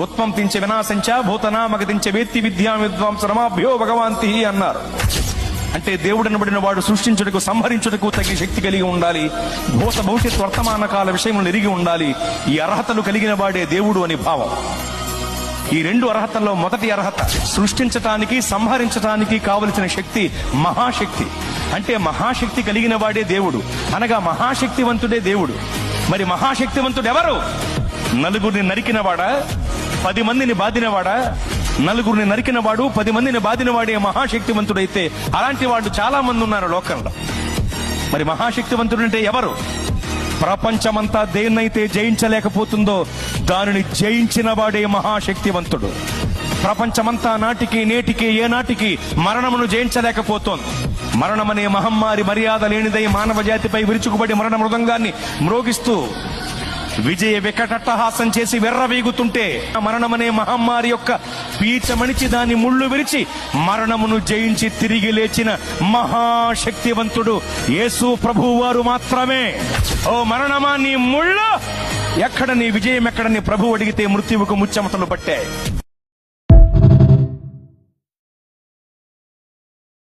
ఉత్పంతించే వినాశంచ భూతనామగతించే వేత్తి విద్యా విద్వాంసరమాభ్యో భగవాంతి అన్నారు. అంటే దేవుడనబడిన వాడు సృష్టించుటకు సంహరించుటకు తగిన శక్తి కలిగి ఉండాలి. భూత భవిష్యత్ వర్తమాన కాల విషయములను ఎరిగి ఉండాలి. ఈ అర్హతలు కలిగిన వాడే దేవుడు అని భావం. ఈ రెండు అర్హతల్లో మొదటి అర్హత సృష్టించటానికి సంహరించటానికి కావలసిన శక్తి మహాశక్తి. అంటే మహాశక్తి కలిగిన వాడే దేవుడు, అనగా మహాశక్తివంతుడే దేవుడు. మరి మహాశక్తివంతుడు ఎవరు? నలుగురిని నరికినవాడా, 10 మందిని బాధినవాడా? నలుగురిని నరికినవాడు 10 మందిని బాధినవాడే మహాశక్తివంతుడైతే అలాంటి వాళ్ళు చాలా మంది ఉన్నారు లోకంలో. మరి మహాశక్తివంతుడు అంటే ఎవరు? ప్రపంచమంతా దేన్నైతే జయించలేకపోతుందో దానిని జయించిన వాడే మహాశక్తివంతుడు. ప్రపంచమంతా నాటికి నేటికి ఏనాటికి మరణమును జయించలేకపోతోంది. మరణమనే మహమ్మారి మర్యాద లేనిదై మానవ జాతిపై విరుచుకుబడి మరణ మృదంగాన్ని మ్రోగిస్తూ విజయ వికటట్టహాసం చేసి వెర్రవీగుతుంటే మరణమనే మహమ్మారి యొక్క పీచమణిచి దాని ముళ్ళు విరిచి మరణమును జయించి తిరిగి లేచిన మహాశక్తివంతుడు యేసు ప్రభువు వారు మాత్రమే. ఓ మరణమా నీ ముళ్ళు ఎక్కడ, నీ విజయం ఎక్కడ? నీ ప్రభువు అడిగితే మృత్యువుకు ముచ్చెమటలు పట్టాయి.